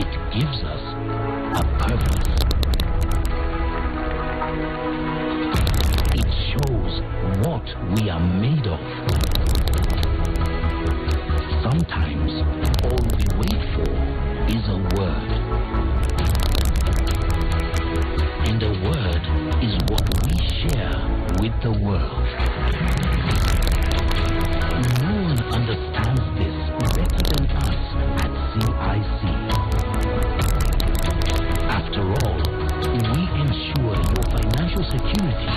It gives us a purpose. It shows what we are made of. Sometimes all we wait for is a word. And a word is what we share with the world. No one understands this better than us at CIC. After all, we ensure your financial security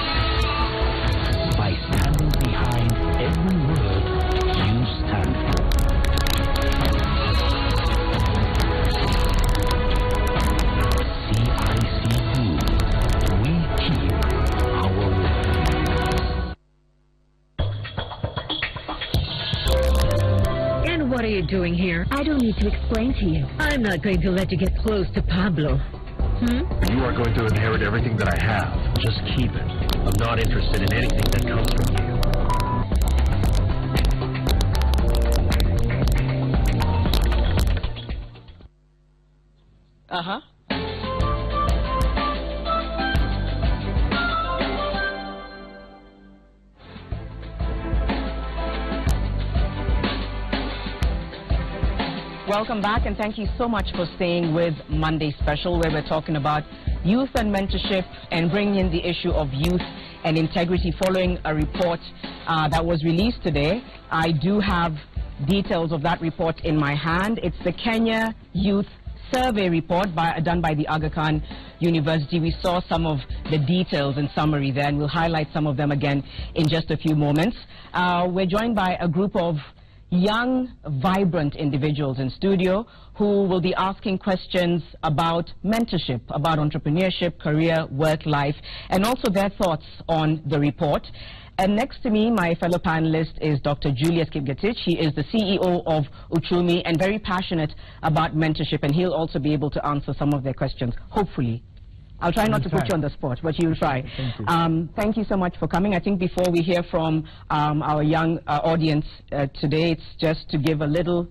by standing behind every word you stand for. CIC Group, we keep our word. And what are you doing here? I don't need to explain to you. I'm not going to let you get close to Pablo. You are going to inherit everything that I have. Just keep it. I'm not interested in anything that comes from you. Uh-huh. Welcome back, and thank you so much for staying with Monday Special, where we're talking about youth and mentorship and bringing in the issue of youth and integrity following a report that was released today. I do have details of that report in my hand. It's the Kenya Youth Survey report done by the Aga Khan University. We saw some of the details in summary there, and we'll highlight some of them again in just a few moments. We're joined by a group of young, vibrant individuals in studio who will be asking questions about mentorship, about entrepreneurship, career, work life, and also their thoughts on the report. And next to me, my fellow panelist is Dr. Julius Kipgetich. He is the CEO of Uchumi and very passionate about mentorship, and he'll also be able to answer some of their questions, hopefully. I'll try not to put you on the spot, but you'll try. Thank you. Thank you so much for coming. I think before we hear from our young audience today, it's just to give a little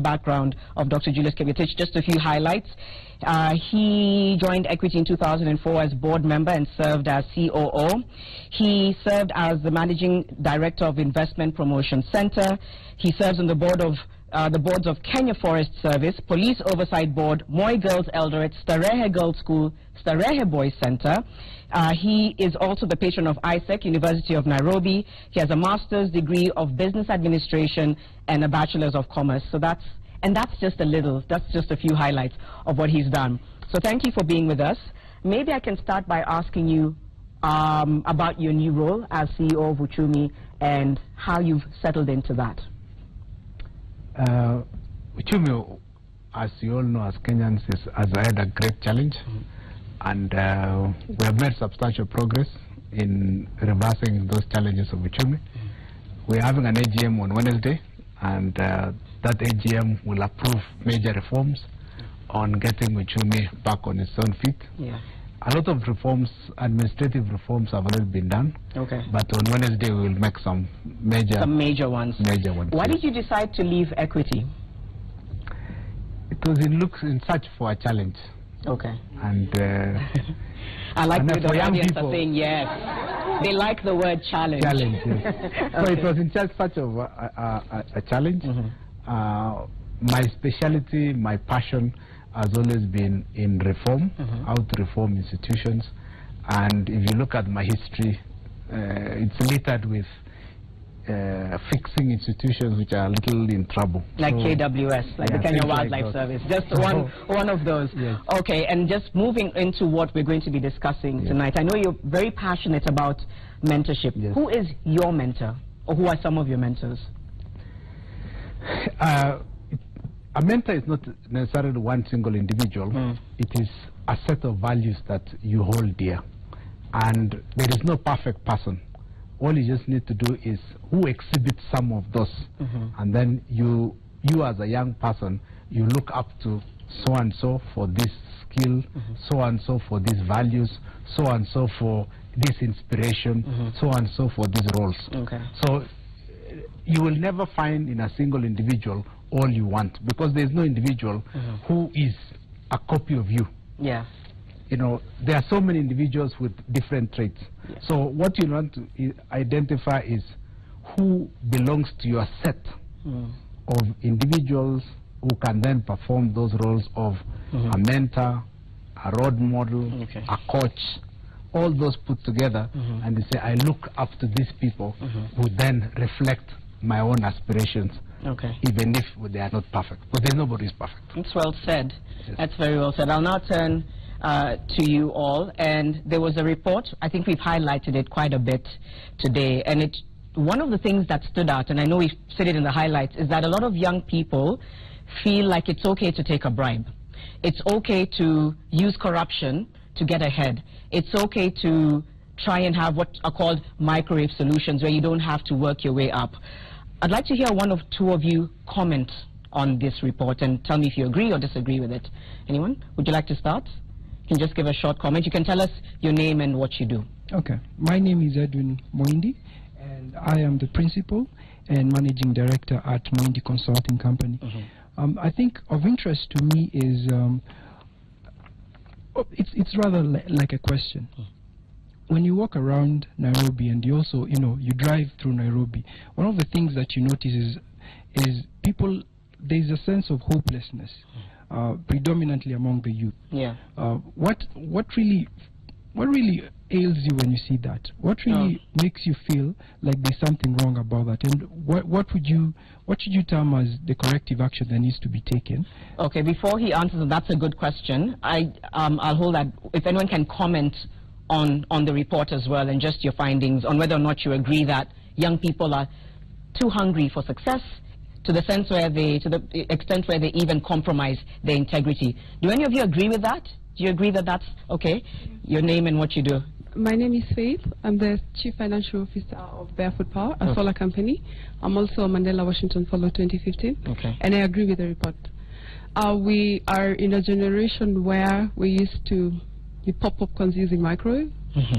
background of Dr. Julius Kipgetich, just a few highlights. He joined Equity in 2004 as board member and served as COO. He served as the managing director of Investment Promotion Center. He serves on the board of the boards of Kenya Forest Service, Police Oversight Board, Moi Girls Eldoret, Starehe Girls School, Starehe Boys Center. He is also the patron of ISEC, University of Nairobi. He has a master's degree of business administration and a bachelor's of commerce. So that's just a few highlights of what he's done. So thank you for being with us. Maybe I can start by asking you about your new role as CEO of Uchumi and how you've settled into that. Uchumi, as you all know, as Kenyans, has had a great challenge, and we have made substantial progress in reversing those challenges of Uchumi. We're having an AGM on Wednesday, and that AGM will approve major reforms on getting Uchumi back on its own feet. Yeah. A lot of reforms, administrative reforms, have already been done. Okay. But on Wednesday we will make some major ones. Why yes. did you decide to leave Equity? It was in search for a challenge. Okay. And I like and the for young audience people, are saying yes. They like the word challenge. Challenge, yes. Okay. So it was in search of a challenge. My specialty, my passion has always been in reform, how to reform institutions. And if you look at my history, it's littered with fixing institutions which are a little in trouble. Like so, KWS, like the Kenya Wildlife Service, just one of those. Yes. Okay, and just moving into what we're going to be discussing tonight. I know you're very passionate about mentorship. Yes. Who is your mentor, or who are some of your mentors? A mentor is not necessarily one single individual. It is a set of values that you hold dear. And there is no perfect person. All you just need to do is who exhibits some of those. And then you as a young person, you look up to so-and-so for this skill, so-and-so for these values, so-and-so for this inspiration, so-and-so for these roles. Okay. So you will never find in a single individual all you want, because there's no individual who is a copy of you. Yeah. You know, there are so many individuals with different traits. Yeah. So what you want to identify is who belongs to your set of individuals who can then perform those roles of a mentor, a role model, a coach, all those put together, and they say, I look up to these people who then reflect my own aspirations, even if they are not perfect. But there's nobody is perfect. That's well said. Yes. That's very well said. I'll now turn to you all. And there was a report, I think we've highlighted it quite a bit today, and one of the things that stood out, and I know we've said it in the highlights, is that a lot of young people feel like it's okay to take a bribe. It's okay to use corruption to get ahead. It's okay to try and have what are called microwave solutions where you don't have to work your way up. I'd like to hear one or two of you comment on this report and tell me if you agree or disagree with it. Anyone? Would you like to start? You can just give a short comment. You can tell us your name and what you do. Okay. My name is Edwin Moindi, and I am the principal and managing director at Moindi Consulting Company. I think of interest to me is it's rather like a question. When you walk around Nairobi and you also, you drive through Nairobi, one of the things that you notice is people, there's a sense of hopelessness, predominantly among the youth. Yeah. What really ails you when you see that? What really makes you feel like there's something wrong about that? And what should you term as the corrective action that needs to be taken? Okay, before he answers, that's a good question. I'll hold that. If anyone can comment on the report as well, and just your findings on whether or not you agree that young people are too hungry for success to the extent where they even compromise their integrity. Do any of you agree with that? Do you agree that that's okay? Your name and what you do. My name is Faith. I'm the Chief Financial Officer of Barefoot Power, a solar company. I'm also a Mandela Washington Fellow 2015. Okay. And I agree with the report. We are in a generation where we used to pop popcorns using microwave,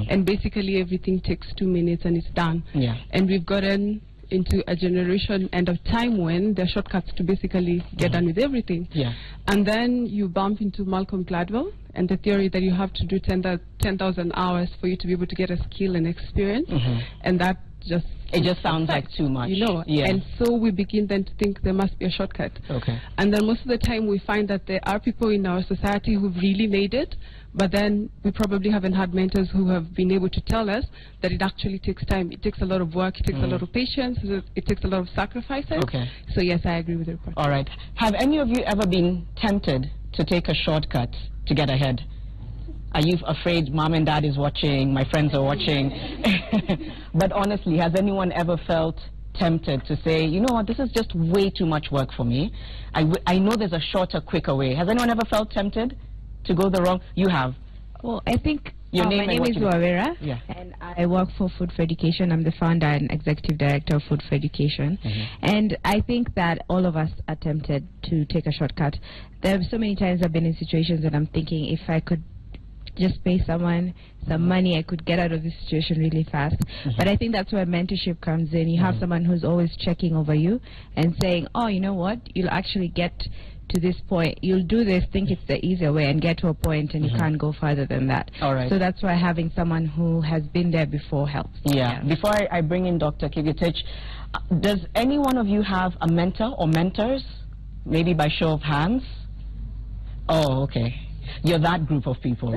and basically everything takes 2 minutes and it's done. Yeah. And we've gotten into a generation and a time when there are shortcuts to basically get done with everything. Yeah. And then you bump into Malcolm Gladwell and the theory that you have to do 10,000 hours for you to be able to get a skill and experience, and that just sounds like too much. Yeah. And so we begin then to think there must be a shortcut. Okay. And then most of the time we find that there are people in our society who've really made it, but then we probably haven't had mentors who have been able to tell us that it actually takes time. It takes a lot of work, it takes a lot of patience, it takes a lot of sacrifices. Okay. So yes, I agree with the report. All right. Have any of you ever been tempted to take a shortcut to get ahead? Are you afraid mom and dad is watching, my friends are watching? But honestly, has anyone ever felt tempted to say, you know what, this is just way too much work for me. I know there's a shorter, quicker way. Has anyone ever felt tempted to go the wrong? You have. Well, I think Your name my and name what is you do. Wawera, Yeah. and I work for Food for Education. I'm the founder and executive director of Food for Education. And I think that all of us are tempted to take a shortcut. There are so many times I've been in situations that I'm thinking if I could just pay someone some money, I could get out of this situation really fast. But I think that's where mentorship comes in. You have someone who's always checking over you and saying, oh, you know what, you'll actually get to this point, you'll do this, think it's the easier way, and get to a point and you can't go further than that. All right. So that's why having someone who has been there before helps. Yeah. Before I bring in Dr. Kigetich, does any one of you have a mentor or mentors? Maybe by show of hands? Oh, okay. You're that group of people.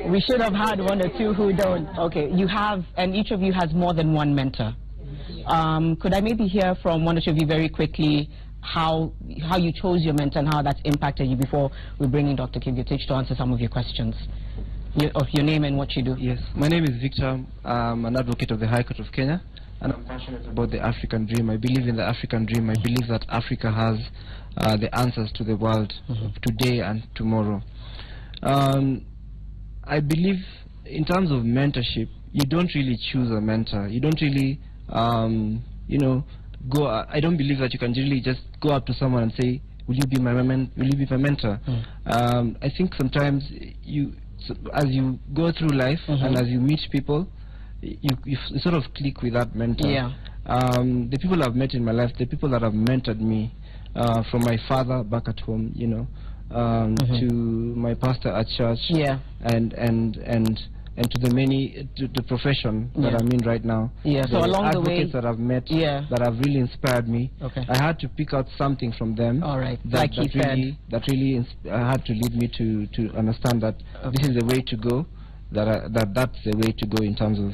We should have had one or two who don't. Okay, you have, and each of you has more than one mentor. Could I maybe hear from one or two of you very quickly how you chose your mentor and how that's impacted you before we bring in Dr. Kigetich to answer some of your questions? Your name and what you do. Yes, my name is Victor. I'm an advocate of the High Court of Kenya, and I'm passionate about the African dream. I believe in the African dream. I believe that Africa has the answers to the world today and tomorrow. I believe in terms of mentorship, you don't really choose a mentor. You don't really, go. I don't believe that you can really just go up to someone and say, "Will you be my mentor?" I think sometimes as you go through life and as you meet people, you sort of click with that mentor. Yeah. The people I've met in my life, the people that have mentored me, from my father back at home, you know, to my pastor at church, and to the many, to the profession that I'm in right now. So along the way, advocates that I've met that have really inspired me. I had to pick out something from them. That really had to lead me to understand that this is the way to go. That's the way to go in terms of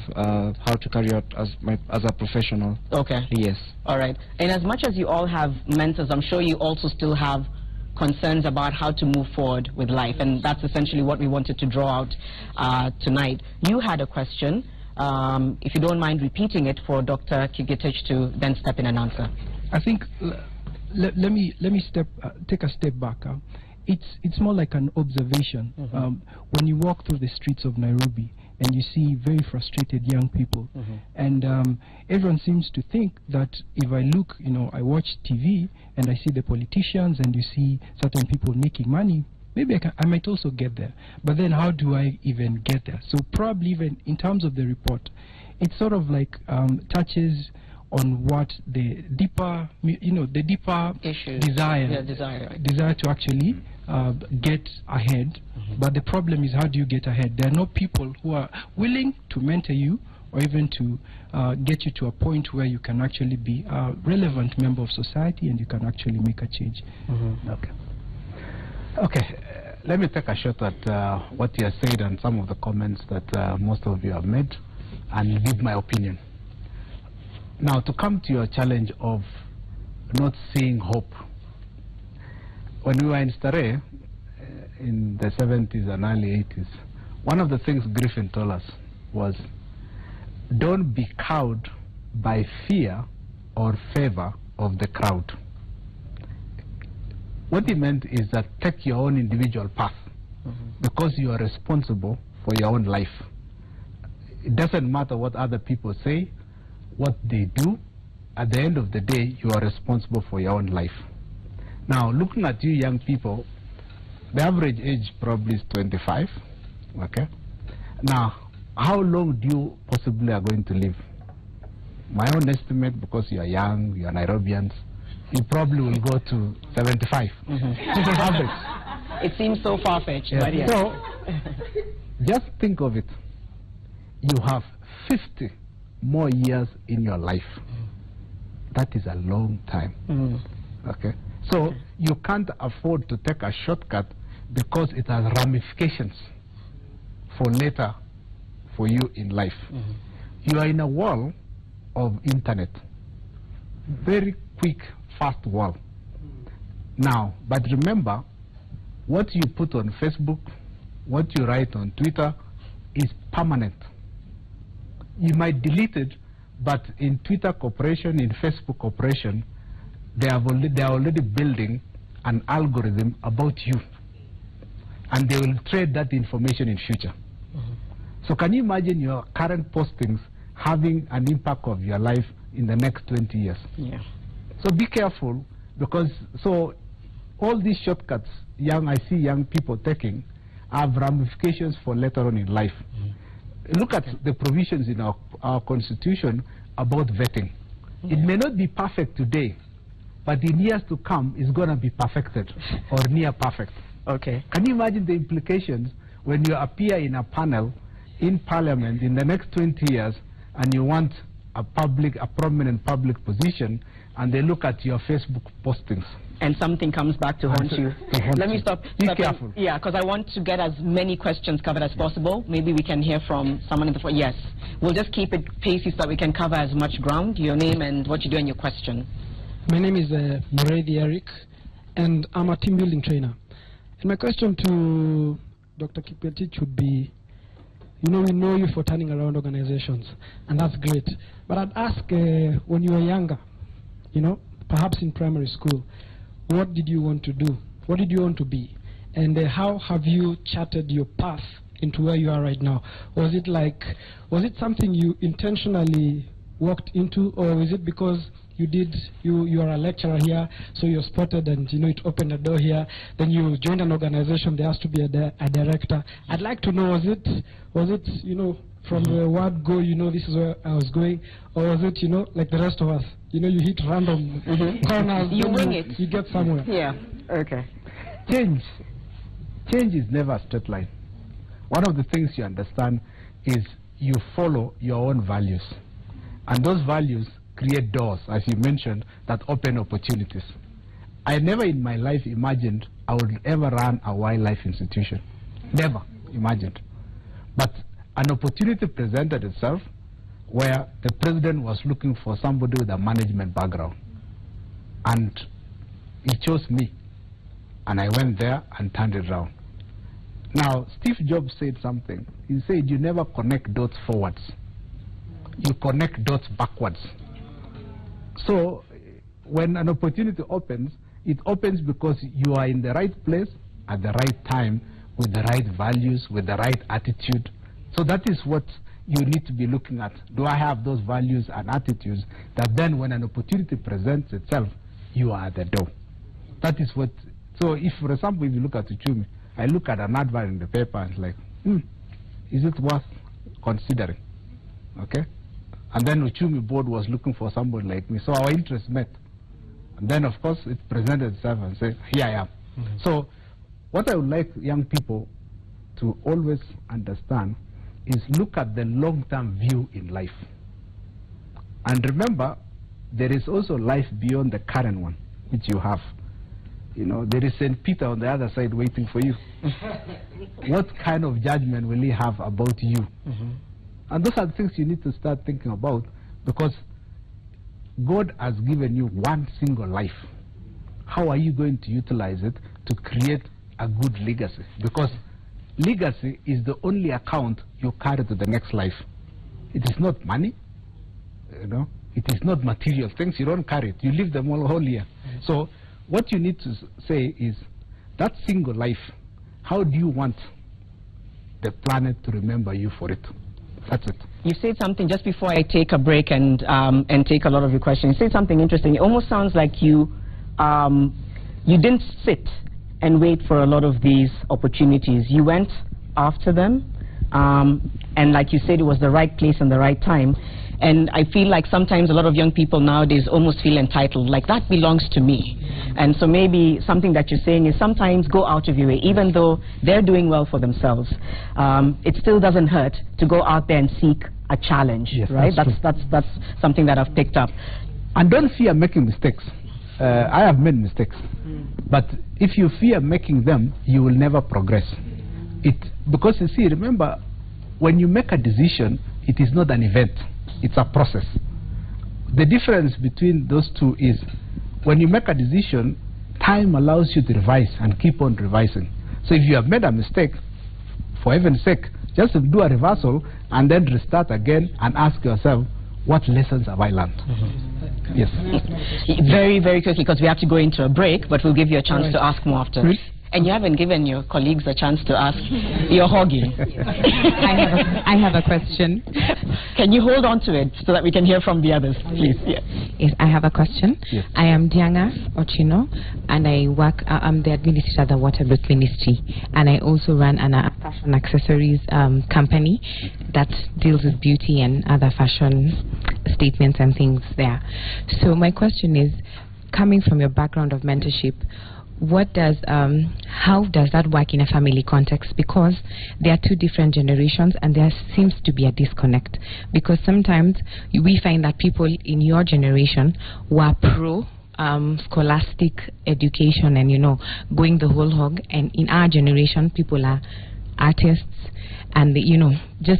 how to carry out as a professional. Yes. All right. And as much as you all have mentors, I'm sure you also still have concerns about how to move forward with life, and that's essentially what we wanted to draw out tonight. You had a question. If you don't mind repeating it for Dr. Kigetich to then step in and answer. I think let me take a step back. It's more like an observation. When you walk through the streets of Nairobi and you see very frustrated young people, and everyone seems to think that if I look, you know, I watch TV and I see the politicians and you see certain people making money, maybe I might also get there. But then how do I even get there? So probably even in terms of the report, it sort of like touches on what the deeper, you know, the deeper desire to actually get ahead. But the problem is, how do you get ahead? There are no people who are willing to mentor you or even to get you to a point where you can actually be a relevant member of society and you can actually make a change. Okay, let me take a shot at what you have said and some of the comments that most of you have made and give my opinion. Now, to come to your challenge of not seeing hope. When we were in Starehe in the 70s and early 80s, one of the things Griffin told us was, don't be cowed by fear or favor of the crowd. What he meant is that take your own individual path, because you are responsible for your own life. It doesn't matter what other people say, what they do. At the end of the day, you are responsible for your own life. Now, looking at you young people, the average age probably is 25, okay? Now, how long do you possibly are going to live? My own estimate, because you are young, you are Nairobians, you probably will go to 75. Average. It seems so far-fetched, but yeah. So, just think of it. You have 50 more years in your life. That is a long time. Okay? So, you can't afford to take a shortcut because it has ramifications for later for you in life. You are in a world of internet. Very quick, fast world. Now, but remember, what you put on Facebook, what you write on Twitter is permanent. You might delete it, but in Twitter Corporation, in Facebook Corporation, they are already building an algorithm about you, and they will trade that information in future. So can you imagine your current postings having an impact of your life in the next 20 years? So be careful, because all these shortcuts I see young people taking have ramifications for later on in life. Look at the provisions in our constitution about vetting. It may not be perfect today, but in years to come, it's going to be perfected or near perfect. Can you imagine the implications when you appear in a panel in Parliament in the next 20 years and you want a prominent public position, and they look at your Facebook postings? And something comes back to haunt you. Let me stop. Be careful. Yeah, because I want to get as many questions covered as possible. Maybe we can hear from someone in the front. Yes. We'll just keep it pacey so that we can cover as much ground. Your name and what you do and your question. My name is Muredi Eric, and I'm a team building trainer. And my question to Dr. Kigetich would be, you know, we know you for turning around organizations, and that's great. But I'd ask, when you were younger, you know, perhaps in primary school, what did you want to do? What did you want to be? And how have you charted your path into where you are right now? Was it something you intentionally walked into, or is it because you are a lecturer here, so you're spotted and, you know, it opened a door here, then you joined an organization, there has to be a director. I'd like to know, was it, you know, from the word go, you know, this is where I was going, or was it, you know, like the rest of us, you know, you hit random corners. You wing it. You get somewhere. Yeah. Okay. Change is never a straight line. One of the things you understand is you follow your own values. And those values create doors, as you mentioned, that open opportunities. I never in my life imagined I would ever run a wildlife institution. Never imagined. But an opportunity presented itself where the president was looking for somebody with a management background. And he chose me. And I went there and turned it around. Now, Steve Jobs said something. He said, you never connect dots forwards. You connect dots backwards. So, when an opportunity opens, it opens because you are in the right place at the right time with the right values, with the right attitude. So that is what you need to be looking at. Do I have those values and attitudes that then when an opportunity presents itself, you are at the door? That is what, so if, for example, if you look at Uchumi, I look at an advert in the paper and it's like, is it worth considering? Okay? And then Uchumi board was looking for somebody like me, so our interests met. And then, of course, it presented itself and said, here I am. So what I would like young people to always understand is look at the long-term view in life. And remember, there is also life beyond the current one, which you have. You know, there is St. Peter on the other side waiting for you. What kind of judgment will he have about you? And those are the things you need to start thinking about, because God has given you one single life. How are you going to utilize it to create a good legacy? Because legacy is the only account you carry to the next life. It is not money, you know. It is not material things. You don't carry it. You leave them all here. So what you need to say is, that single life, how do you want the planet to remember you for it? That's it. You said something just before I take a break and take a lot of your questions. You said something interesting. It almost sounds like you didn't sit and wait for a lot of these opportunities. You went after them, and like you said, it was the right place and the right time. And I feel like sometimes a lot of young people nowadays almost feel entitled, like that belongs to me. And so maybe something that you're saying is sometimes go out of your way, even though they're doing well for themselves. It still doesn't hurt to go out there and seek a challenge, yes, right? That's something that I've picked up. And don't fear making mistakes. I have made mistakes. But if you fear making them, you will never progress. Because you see, remember, when you make a decision, it is not an event. It's a process. The difference between those two is, when you make a decision, time allows you to revise and keep on revising. So if you have made a mistake, for heaven's sake, just do a reversal and then restart again and ask yourself, what lessons have I learned? Yes. Very, very quickly, because we have to go into a break, but we'll give you a chance to ask more after. And you haven't given your colleagues a chance to ask. You're hogging. I have a question. Can you hold on to it so that we can hear from the others, please? Yes. Yes, I have a question. Yes. I am Diana Ochino, and I work, I'm the administrator of the Waterbird Ministry, and I also run a fashion accessories company that deals with beauty and other fashion statements and things there. So my question is, coming from your background of mentorship, how does that work in a family context? Because there are two different generations and there seems to be a disconnect, because sometimes we find that people in your generation were pro scholastic education and, you know, going the whole hog, and in our generation people are artists, and you know, there's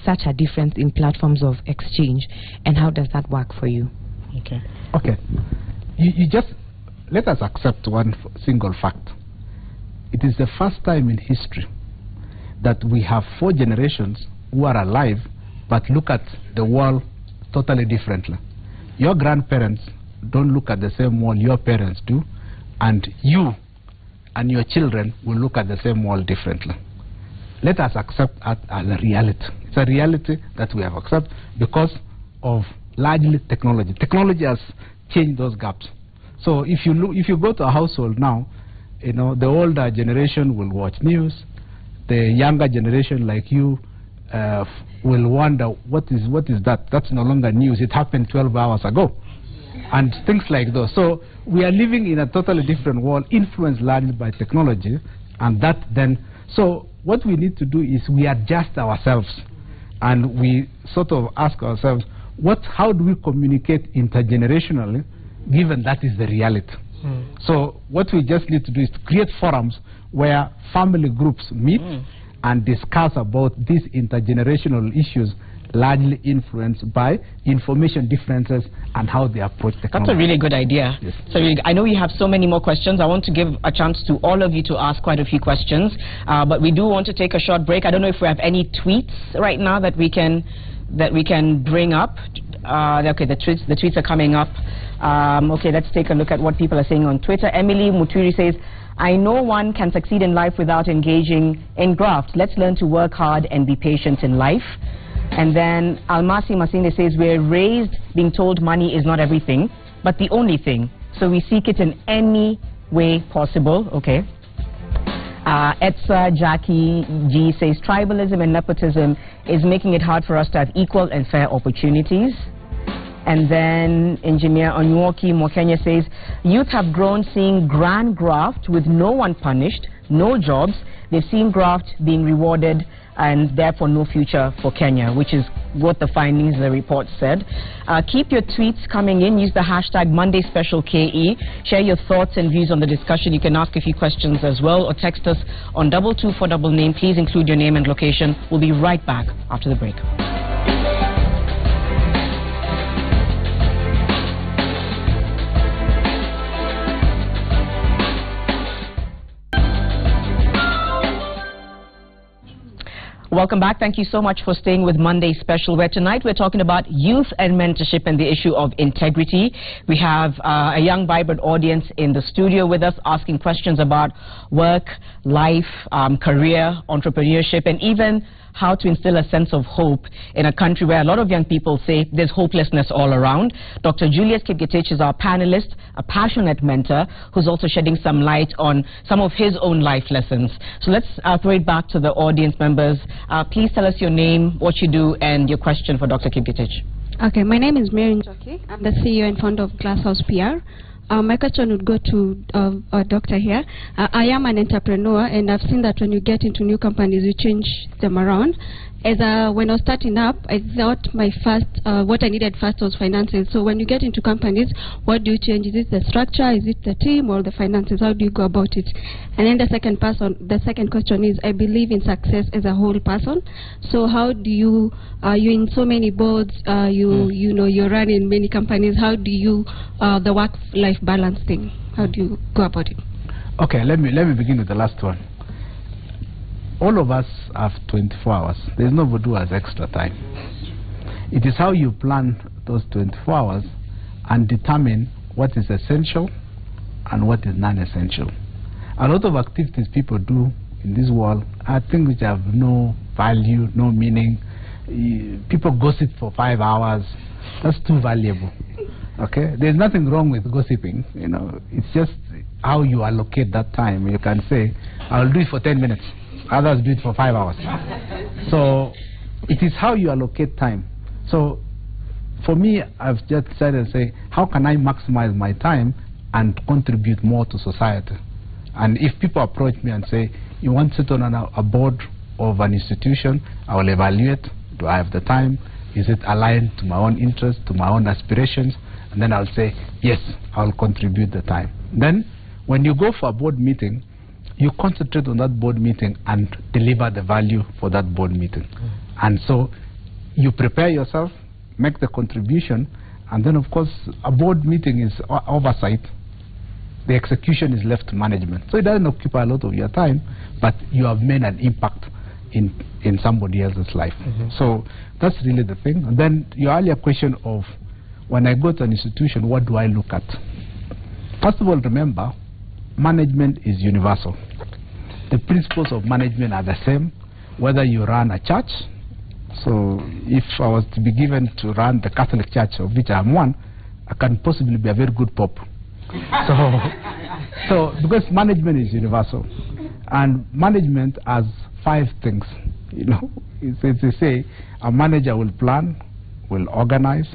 such a difference in platforms of exchange. And how does that work for you? Okay, you just let us accept one single fact. It is the first time in history that we have 4 generations who are alive but look at the world totally differently. Your grandparents don't look at the same world your parents do, and you and your children will look at the same world differently. Let us accept as a reality. It's a reality that we have accepted because of largely technology. Technology has changed those gaps. So if you go to a household now, you know, the older generation will watch news. The younger generation like you will wonder, what is that? That's no longer news. It happened 12 hours ago. And things like those. So we are living in a totally different world, influenced largely by technology. And that then, so what we need to do is we adjust ourselves. And we sort of ask ourselves, how do we communicate intergenerationally, given that is the reality? So what we just need to do is to create forums where family groups meet and discuss about these intergenerational issues, largely influenced by information differences and how they approach technology. That's a really good idea. Yes. So I know we have so many more questions. I want to give a chance to all of you to ask quite a few questions, but we do want to take a short break. I don't know if we have any tweets right now that we can bring up. Okay, the tweets are coming up. Okay, let's take a look at what people are saying on Twitter. Emily Muturi says, I know one can succeed in life without engaging in graft. Let's learn to work hard and be patient in life. And then Almasi Masinde says, we're raised being told money is not everything, but the only thing. So we seek it in any way possible. Okay. Etsa Jackie G says, tribalism and nepotism is making it hard for us to have equal and fair opportunities. And then Engineer Onyoki Mokenya says, youth have grown seeing grand graft with no one punished, no jobs. They've seen graft being rewarded and therefore no future for Kenya, which is what the findings of the report said. Keep your tweets coming in. Use the hashtag MondaySpecialKE. Share your thoughts and views on the discussion. You can ask a few questions as well or text us on 22499. Please include your name and location. We'll be right back after the break. Welcome back. Thank you so much for staying with Monday Special, where tonight we're talking about youth and mentorship and the issue of integrity. We have a young, vibrant audience in the studio with us asking questions about work, life, career, entrepreneurship, and even how to instill a sense of hope in a country where a lot of young people say there's hopelessness all around. Dr. Julius Kipgetich is our panelist, a passionate mentor who's also shedding some light on some of his own life lessons. So let's throw it back to the audience members. Please tell us your name, what you do, and your question for Dr. Kipgetich. Okay, my name is Mary Njoki. I'm the CEO and founder of Glasshouse PR. My question would go to a doctor here. I am an entrepreneur, and I've seen that when you get into new companies, you change them around. When I was starting up, I thought what I needed first was finances. So when you get into companies, what do you change? Is it the structure? Is it the team or the finances? How do you go about it? And then the second question is, I believe in success as a whole person. So how do you, you're in so many boards, you're running many companies. How do you, the work-life balance thing, how do you go about it? Okay, let me begin with the last one. All of us have 24 hours. There's nobody who has extra time. It is how you plan those 24 hours and determine what is essential and what is non-essential. A lot of activities people do in this world are things which have no value, no meaning. People gossip for 5 hours. That's too valuable. Okay? There's nothing wrong with gossiping. You know, it's just how you allocate that time. You can say, I'll do it for 10 minutes. Others do it for 5 hours. So it is how you allocate time. So for me, I've just decided to say, how can I maximize my time and contribute more to society? And if people approach me and say, you want to sit on a board of an institution, I will evaluate. Do I have the time? Is it aligned to my own interests, to my own aspirations? And then I'll say, yes, I'll contribute the time. Then when you go for a board meeting, you concentrate on that board meeting and deliver the value for that board meeting. And so you prepare yourself, make the contribution, and then of course a board meeting is oversight. The execution is left to management. So it doesn't occupy a lot of your time, but you have made an impact in somebody else's life. So that's really the thing. And then your earlier question of, when I go to an institution, what do I look at? First of all, remember, management is universal. The principles of management are the same, whether you run a church. So if I was to be given to run the Catholic Church, of which I'm one, I can possibly be a very good pope. So because management is universal, and management has 5 things. You know, They say a manager will plan, will organize,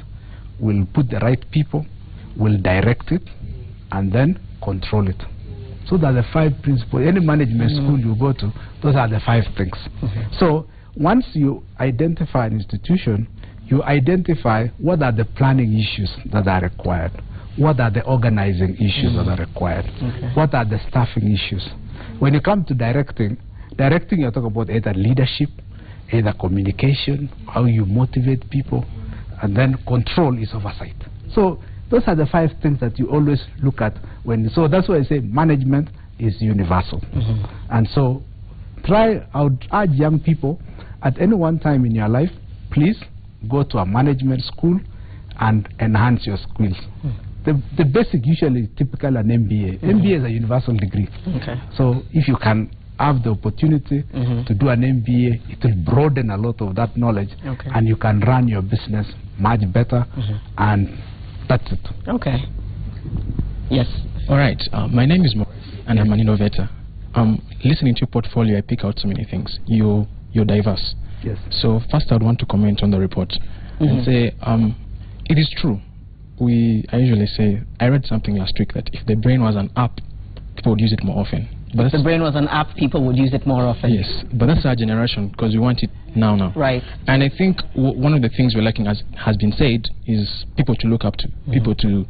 will put the right people, will direct it, and then control it. So that the 5 principles. Any management school you go to, those are the 5 things. So once you identify an institution, you identify what are the planning issues that are required, what are the organizing issues that are required, what are the staffing issues. When you come to directing you talk about either leadership, either communication, how you motivate people, and then control is oversight. So those are the 5 things that you always look at when. So that's why I say management is universal. And so I would urge young people at any one time in your life, please go to a management school and enhance your skills. The basic usually typical an MBA. MBA is a universal degree. So if you can have the opportunity to do an MBA, it will broaden a lot of that knowledge, and you can run your business much better, and that's it. Okay. Yes. All right. My name is Maurice, and I'm an innovator. Listening to your portfolio, I pick out so many things. You're diverse. Yes. So first, I'd want to comment on the report and say it is true. I usually say, I read something last week that if the brain was an app, people would use it more often. But if the brain was an app, people would use it more often. Yes, but that's our generation because we want it now. Right. And I think one of the things we're lacking, as has been said, is people to look up to. People to,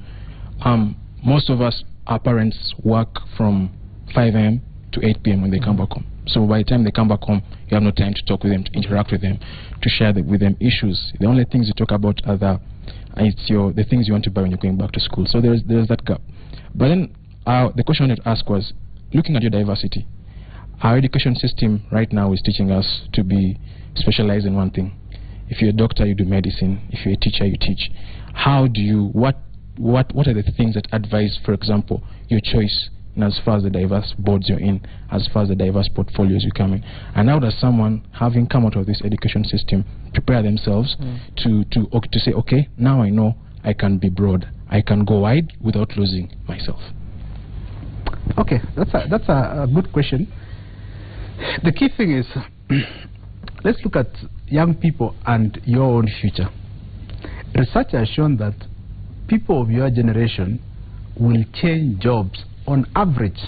most of us, our parents work from 5 a.m. to 8 p.m. when they come back home. So by the time they come back home, you have no time to talk with them, to interact with them, to share with them issues. The only things you talk about are the things you want to buy when you're going back to school. So there's that gap. But then the question I wanted to ask was, looking at your diversity, our education system right now is teaching us to be specialized in one thing. If you're a doctor, you do medicine. If you're a teacher, you teach. How do you, what are the things that advise, for example, your choice in as far as the diverse boards you're in, as far as the diverse portfolios you come in? And how does someone, having come out of this education system, prepare themselves to say, okay, now I know I can be broad. I can go wide without losing myself. Okay, that's a good question. The key thing is, let's look at young people and your own future. Research has shown that people of your generation will change jobs on average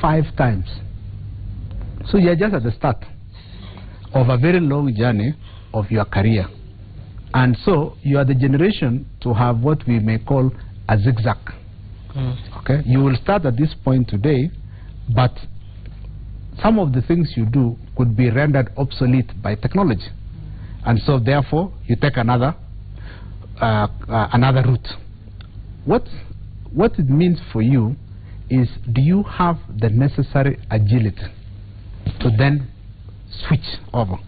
5 times. So you're just at the start of a very long journey of your career. And so you are the generation to have what we may call a zigzag. Okay, you will start at this point today, but some of the things you do could be rendered obsolete by technology, and so therefore you take another route. What it means for you is, do you have the necessary agility to then switch over?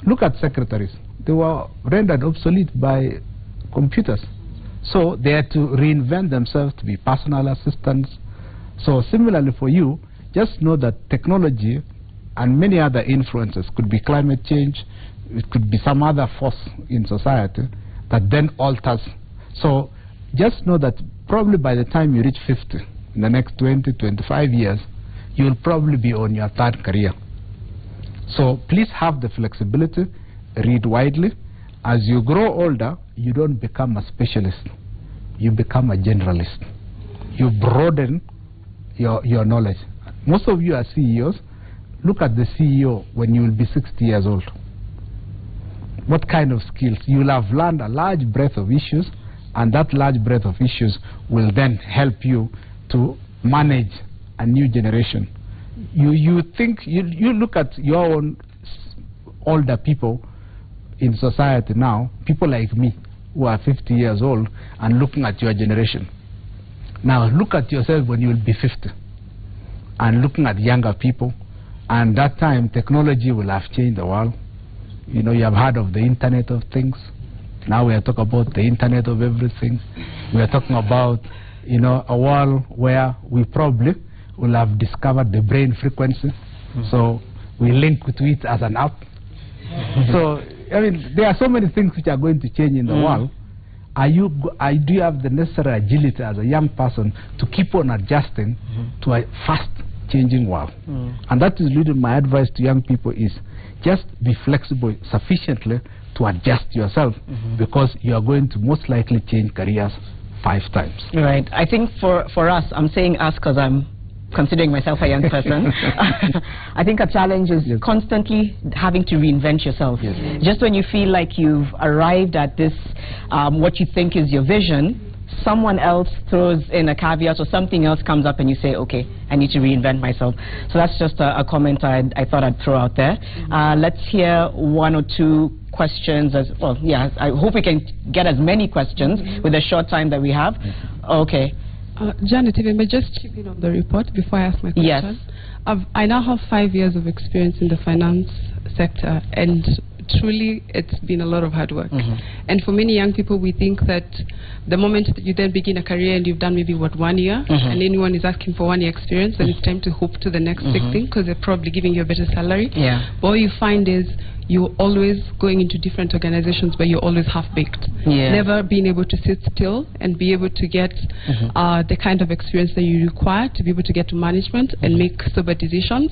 Look at secretaries; they were rendered obsolete by computers. So they had to reinvent themselves to be personal assistants. So similarly for you, just know that technology and many other influences, could be climate change, it could be some other force in society that then alters. So just know that probably by the time you reach 50, in the next 20, 25 years, you will probably be on your 3rd career. So please have the flexibility, read widely. As you grow older, you don't become a specialist. You become a generalist. You broaden your knowledge. Most of you are CEOs. Look at the CEO when you will be 60 years old. What kind of skills? You will have learned a large breadth of issues, and that large breadth of issues will then help you to manage a new generation. You look at your own older people in society now, people like me who are 50 years old, and looking at your generation. Now look at yourself when you will be 50 and looking at younger people, and that time technology will have changed the world. You know, you have heard of the Internet of Things. Now we are talking about the Internet of Everything. We are talking about, you know, a world where we probably will have discovered the brain frequency. So we link to it as an app. So I mean, there are so many things which are going to change in the world. Do you have the necessary agility as a young person to keep on adjusting to a fast changing world. And that is really my advice to young people is just be flexible sufficiently to adjust yourself, because you are going to most likely change careers 5 times. Right. I think for us, I'm saying us because I'm considering myself a young person. I think a challenge is constantly having to reinvent yourself. Just when you feel like you've arrived at this, what you think is your vision, someone else throws in a caveat or something else comes up and you say, okay, I need to reinvent myself. So that's just a comment I thought I'd throw out there. Let's hear 1 or 2 questions as well. Yeah, I hope we can get as many questions with the short time that we have. Okay. Janet, if I may just chip in on the report before I ask my question. Yes. I now have 5 years of experience in the finance sector, and truly it's been a lot of hard work. And for many young people, we think that the moment that you then begin a career and you've done maybe 1 year, and anyone is asking for 1 year experience, and it's time to hope to the next big thing because they're probably giving you a better salary. But what you find is you're always going into different organizations where you're always half-baked. Never being able to sit still and be able to get the kind of experience that you require to be able to get to management and make sober decisions.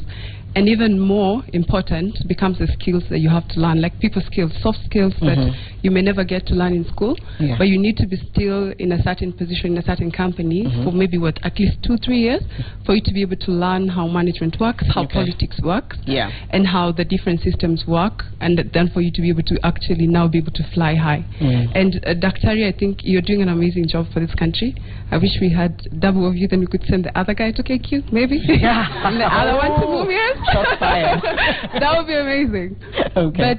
And even more important becomes the skills that you have to learn, like people skills, soft skills that you may never get to learn in school, but you need to be still in a certain position in a certain company for maybe at least 2-3 years for you to be able to learn how management works, how politics works, and how the different systems work, and then for you to be able to actually now be able to fly high. And Daktari, I think you're doing an amazing job for this country. I wish we had double of you, then we could send the other guy to KQ, maybe. And the other one to move here. Shots fired. That would be amazing. Okay. But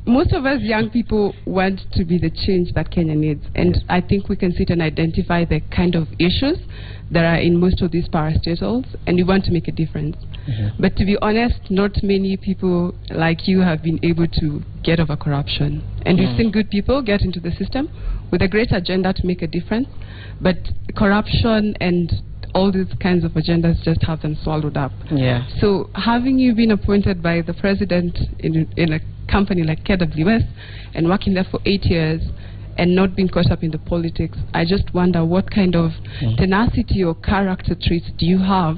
most of us young people want to be the change that Kenya needs. And I think we can sit and identify the kind of issues that are in most of these parastatals, and we want to make a difference. But to be honest, not many people like you have been able to get over corruption. And we've seen good people get into the system with a great agenda to make a difference. But corruption and all these kinds of agendas just have them swallowed up. So having you been appointed by the president in a company like KWS and working there for 8 years and not being caught up in the politics, I just wonder what kind of tenacity or character traits do you have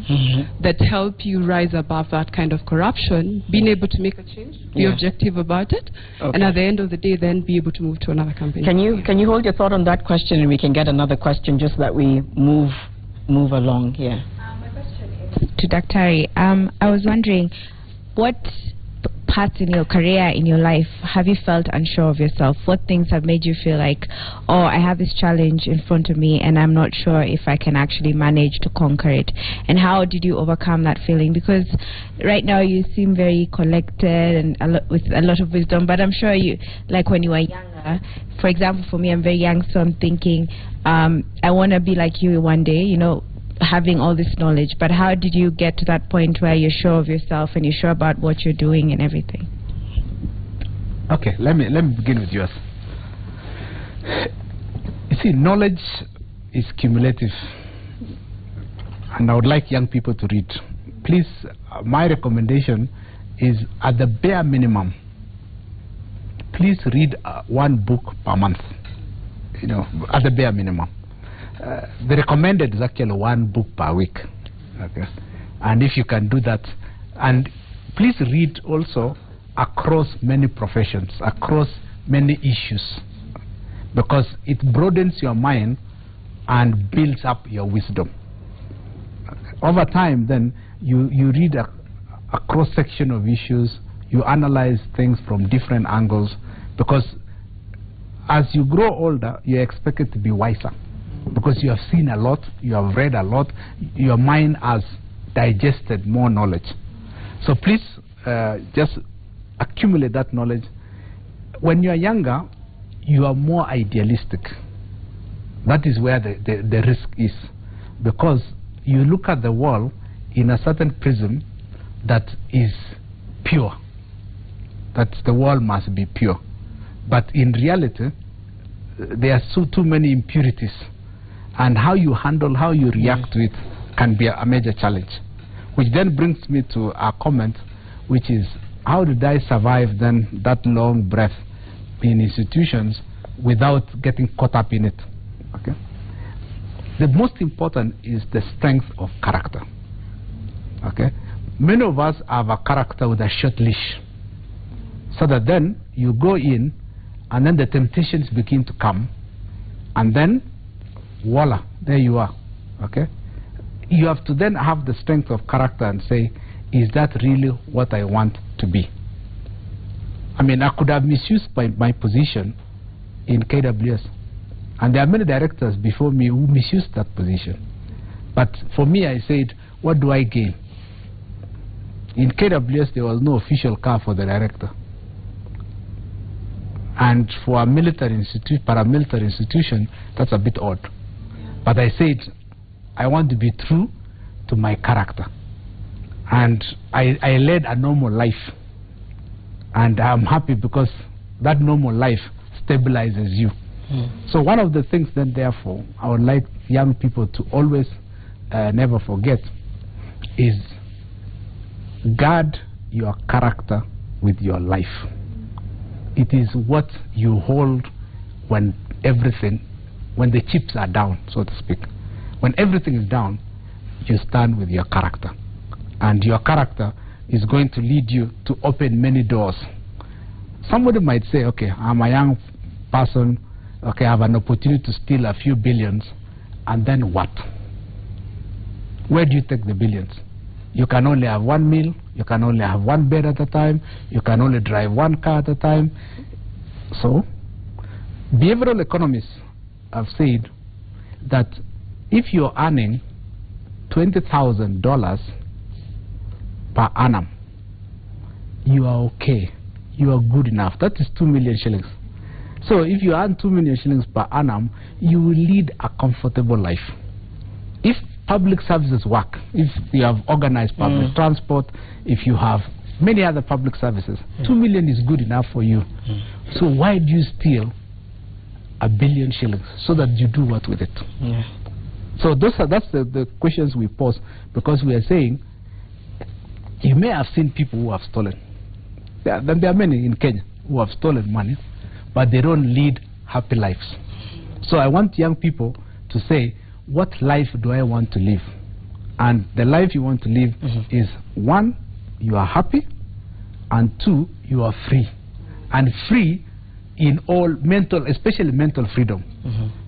that help you rise above that kind of corruption, being able to make a change, be objective about it, and at the end of the day then be able to move to another company. Can you hold your thought on that question, and we can get another question just that we move along here. My question is to Daktari. I was wondering, what parts in your career, in your life, have you felt unsure of yourself? What things have made you feel like, oh, I have this challenge in front of me and I'm not sure if I can actually manage to conquer it? And how did you overcome that feeling? Because right now you seem very collected and with a lot of wisdom, but I'm sure you, like when you were younger, for example, for me, I'm very young, so I'm thinking, I want to be like you one day, you know, having all this knowledge. But how did you get to that point where you're sure of yourself and you're sure about what you're doing and everything? Okay, let me begin with yours. You see, knowledge is cumulative, and I would like young people to read. Please, my recommendation is, at the bare minimum, please read 1 book per month. You know, at the bare minimum. The recommended is actually 1 book per week. Okay, and if you can do that, and please read also across many professions, across many issues, because it broadens your mind and builds up your wisdom. Over time, then you read a cross section of issues, you analyze things from different angles, because as you grow older, you're expected to be wiser, because you have seen a lot, you have read a lot, your mind has digested more knowledge. So please just accumulate that knowledge. When you are younger, you are more idealistic. That is where the risk is, because you look at the world in a certain prism that is pure, that the world must be pure. But in reality, there are too many impurities, and how you handle, how you react to it can be a major challenge. Which then brings me to a comment, which is, how did I survive then that long breath in institutions without getting caught up in it? Okay. The most important is the strength of character. Okay? Many of us have a character with a short leash. So that then you go in, and then the temptations begin to come, and then, voila, there you are. Okay? You have to then have the strength of character and say, is that really what I want to be? I mean, I could have misused my position in KWS. And there are many directors before me who misused that position. But for me, I said, what do I gain? In KWS, there was no official car for the director. And for a military paramilitary institution, that's a bit odd. But I said, I want to be true to my character. And I led a normal life. And I'm happy because that normal life stabilizes you. So one of the things then, therefore, I would like young people to always never forget is guard your character with your life. It is what you hold when when the chips are down, so to speak. When everything is down, you stand with your character. And your character is going to lead you to open many doors. Somebody might say, okay, I'm a young person, okay, I have an opportunity to steal a few billions, and then what? Where do you take the billions? You can only have one meal, you can only have one bed at a time, you can only drive one car at a time. So, behavioral economists have said that if you're earning $20,000 per annum, you are okay, you are good enough. That is 2 million shillings. So if you earn 2 million shillings per annum, you will lead a comfortable life. If public services work, if you have organized public transport, if you have many other public services, 2 million is good enough for you. So why do you steal $1 billion shillings so that you do what with it? So that's the questions we pose, because we are saying you may have seen people who have stolen. There are many in Kenya who have stolen money, but they don't lead happy lives. So I want young people to say, what life do I want to live? And the life you want to live is, 1, you are happy, and 2, you are free. And free in all mental, especially mental freedom.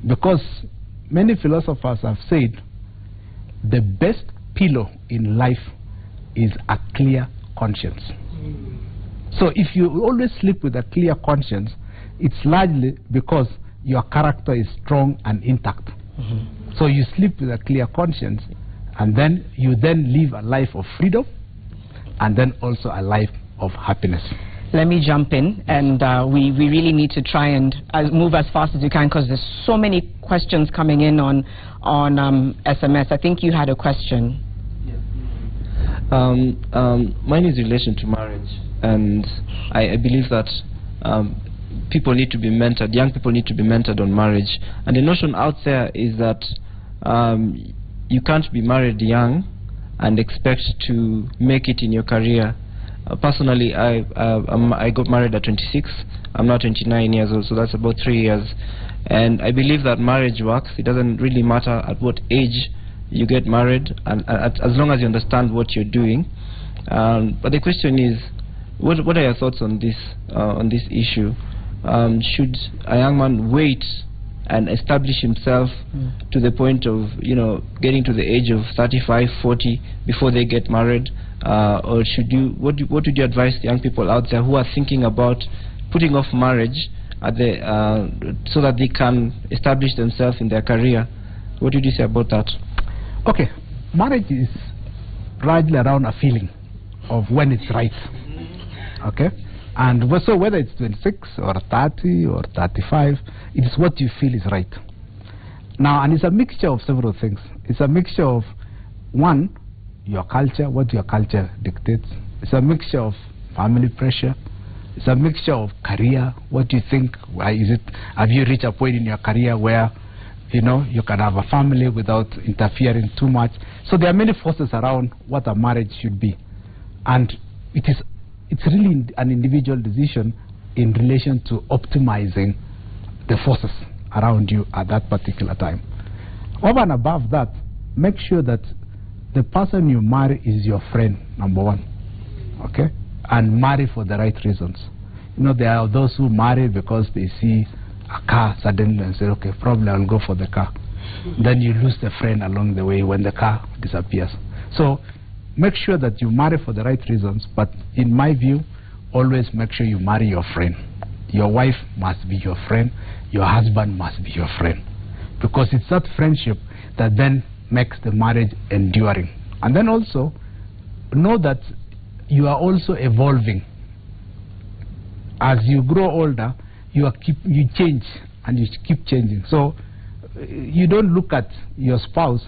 Because many philosophers have said the best pillow in life is a clear conscience. So if you always sleep with a clear conscience, it's largely because your character is strong and intact. So you sleep with a clear conscience, and then you live a life of freedom, and then also a life of happiness. Let me jump in, and we really need to try and move as fast as you can, because there's so many questions coming in on SMS. I think you had a question. Mine is in relation to marriage, and I believe that people need to be mentored, young people need to be mentored on marriage. And the notion out there is that you can't be married young and expect to make it in your career. Personally, I got married at 26. I'm now 29 years old, so that's about 3 years. And I believe that marriage works. It doesn't really matter at what age you get married, and as long as you understand what you're doing. But the question is, what are your thoughts on this issue? Should a young man wait and establish himself to the point of, getting to the age of 35, 40 before they get married? Or should you, what would you advise the young people out there who are thinking about putting off marriage at so that they can establish themselves in their career? What would you say about that? Okay, marriage is largely around a feeling of when it's right. Okay? And so whether it's 26 or 30 or 35, it is what you feel is right. Now, and it's a mixture of several things. It's a mixture of, 1, your culture, what your culture dictates. It's a mixture of family pressure. It's a mixture of career. What do you think? Why is it? Have you reached a point in your career where you can have a family without interfering too much? So there are many forces around what a marriage should be, and it's really an individual decision in relation to optimizing the forces around you at that particular time. Over and above that, make sure that the person you marry is your friend, number one, okay? And marry for the right reasons. You know, there are those who marry because they see a car suddenly and say, okay, probably I'll go for the car. Then you lose the friend along the way when the car disappears. So make sure that you marry for the right reasons, but in my view, always make sure you marry your friend. Your wife must be your friend, your husband must be your friend. Because it's that friendship that then makes the marriage enduring. And then also, know that you are also evolving. As you grow older, you change and you keep changing. So you don't look at your spouse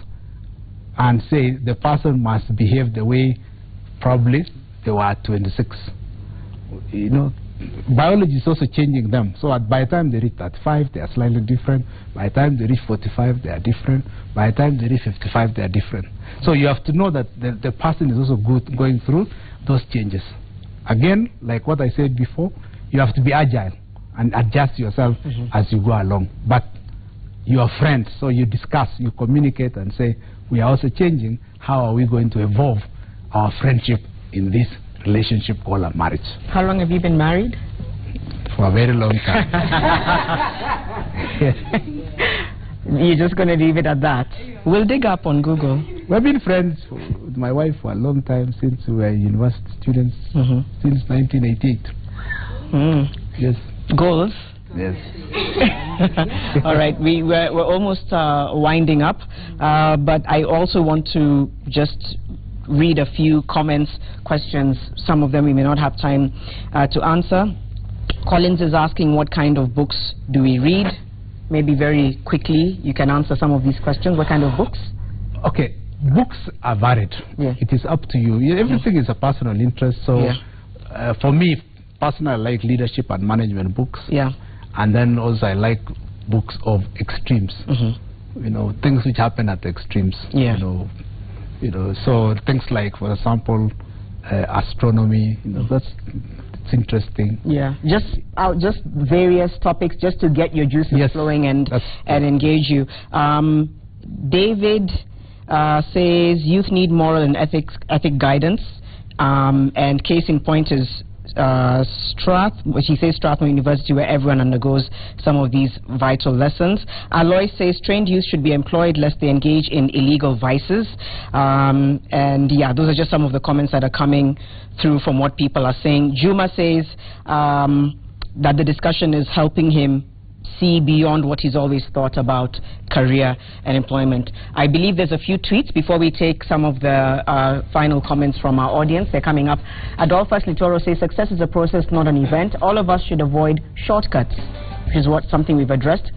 and say the person must behave the way probably they were at 26. You know, biology is also changing them. So by the time they reach 35, they are slightly different. By the time they reach 45, they are different. By the time they reach 55, they are different. So you have to know that the person is also going through those changes. Again, like what I said before, you have to be agile and adjust yourself as you go along. But you are friends, so you discuss, you communicate and say, we are also changing. How are we going to evolve our friendship in this relationship called a marriage? How long have you been married? For a very long time. You're just going to leave it at that? We'll dig up on Google. We've been friends with my wife for a long time, since we were university students, since 1988. Yes. Goals? Yes. All right, we're almost winding up, but I also want to just read a few comments, questions. Some of them we may not have time to answer. Collins is asking, what kind of books do we read? Maybe very quickly you can answer some of these questions. What kind of books? Okay, books are varied. Yeah. It is up to you. Everything is a personal interest. So for me, personally, I like leadership and management books. Yeah. And then also I like books of extremes. You know, things which happen at the extremes. Yeah. You know, so things like, for example, astronomy. You know, it's interesting. Yeah. Just various topics, just to get your juices flowing and engage you. David says youth need moral and ethic guidance. And case in point is she says Strathmore University, where everyone undergoes some of these vital lessons. Aloy says trained youth should be employed lest they engage in illegal vices. And yeah, those are just some of the comments that are coming through from what people are saying. Juma says that the discussion is helping him see beyond what he's always thought about career and employment. I believe there's a few tweets before we take some of the final comments from our audience. They're coming up. Adolphus Litoro says success is a process, not an event. All of us should avoid shortcuts, which is something we've addressed.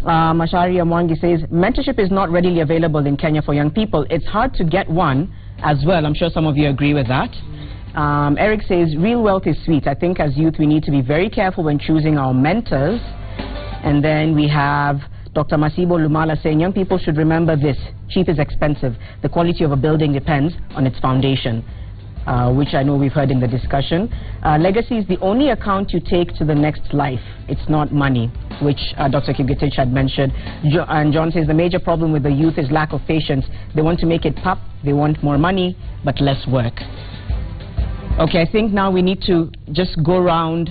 Mashari Amwangi says mentorship is not readily available in Kenya for young people. It's hard to get one as well. I'm sure some of you agree with that. Eric says real wealth is sweet. I think as youth we need to be very careful when choosing our mentors. And then we have Dr. Masibo Lumala saying young people should remember this: cheap is expensive. The quality of a building depends on its foundation, which I know we've heard in the discussion. Legacy is the only account you take to the next life. It's not money, which Dr. Kipgetich had mentioned. And John says the major problem with the youth is lack of patience. They want to make it pop. They want more money, but less work. Okay, I think now we need to just go around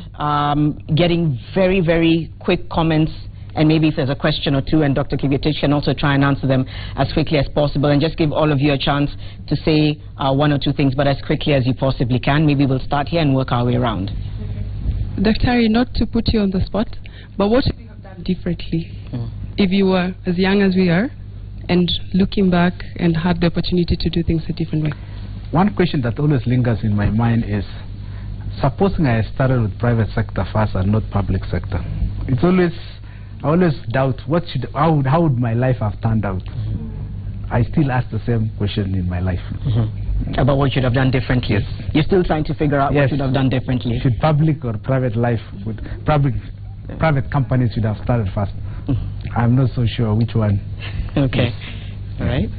getting very, very quick comments, and maybe if there's a question or two, and Dr. Kipgetich can also try and answer them as quickly as possible, and just give all of you a chance to say one or two things, but as quickly as you possibly can. Maybe we'll start here and work our way around. Dr. Not to put you on the spot, but what should we have done differently if you were as young as we are and looking back and had the opportunity to do things a different way? One question that always lingers in my mind is, supposing I started with private sector first and not public sector, I always doubt how would my life have turned out. I still ask the same question in my life. About what you should have done differently. Yes. You're still trying to figure out what you should have done differently. Should public or private life, private companies should have started first. I'm not so sure which one. Okay. All right.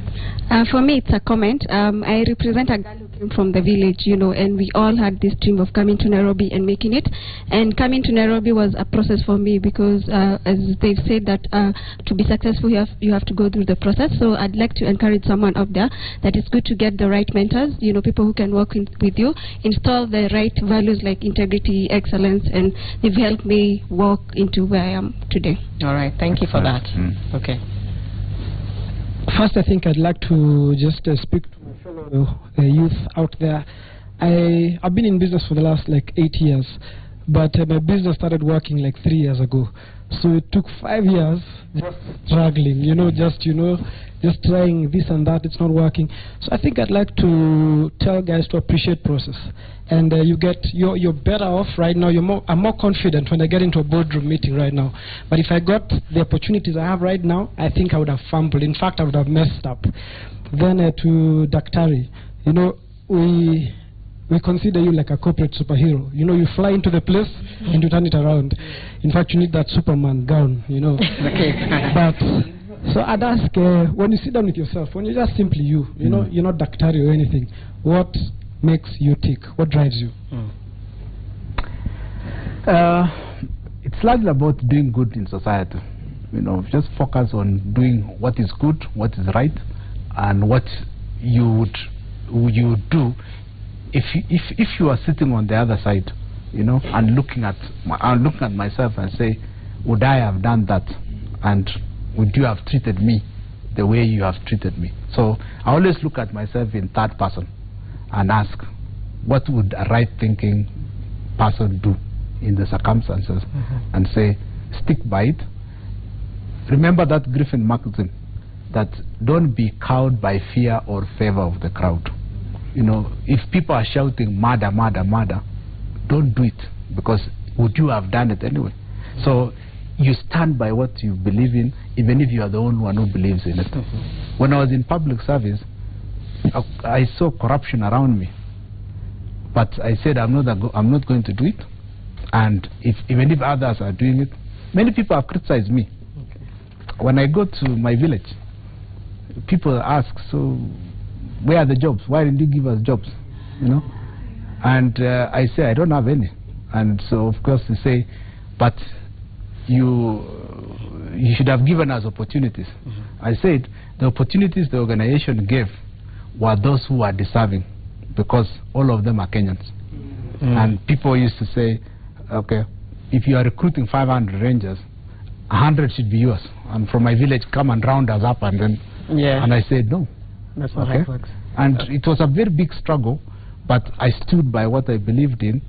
For me, it's a comment. I represent a girl who came from the village, you know, and we all had this dream of coming to Nairobi and making it. And coming to Nairobi was a process for me because, as they've said, that to be successful, you have to go through the process. So I'd like to encourage someone up there that it's good to get the right mentors, you know, people who can work with you, install the right values like integrity, excellence, and they've helped me walk into where I am today. All right, thank you for that. Okay. First, I think I'd like to just speak to my fellow youth out there. I've been in business for the last like 8 years, but my business started working like 3 years ago. So it took 5 years just struggling, you know, just trying this and that, it's not working. So I think I'd like to tell guys to appreciate process. And you're better off right now. I'm more confident when I get into a boardroom meeting right now. But if I got the opportunities I have right now, I think I would have fumbled. In fact, I would have messed up. Then to Daktari, you know, we consider you like a corporate superhero. You know, you fly into the place and you turn it around. In fact, you need that Superman gown, you know. But so I'd ask, when you sit down with yourself, when you're just simply you know, you're not Daktari or anything, what makes you tick? What drives you? It's largely about doing good in society. You know, just focus on doing what is good, what is right, and what you would do if you are sitting on the other side, you know, and looking at myself and say, would I have done that, and would you have treated me the way you have treated me? So I always look at myself in third person and ask, what would a right thinking person do in the circumstances, and say, stick by it. Remember that Griffin maxim that don't be cowed by fear or favor of the crowd. You know, if people are shouting murder, murder, murder, don't do it, because would you have done it anyway? So you stand by what you believe in, even if you are the only one who believes in it. When I was in public service, I saw corruption around me, but I said I'm not going to do it. And even if others are doing it, many people have criticized me. When I go to my village, people ask, so where are the jobs? Why didn't you give us jobs? You know, and I say I don't have any. And so of course they say, but you should have given us opportunities. I said the opportunities the organization gave were those who are deserving, because all of them are Kenyans. And people used to say, okay, if you are recruiting 500 rangers, 100 should be yours, and from my village come and round us up. And then and I said no, that's not how it works. And it was a very big struggle, but I stood by what I believed in,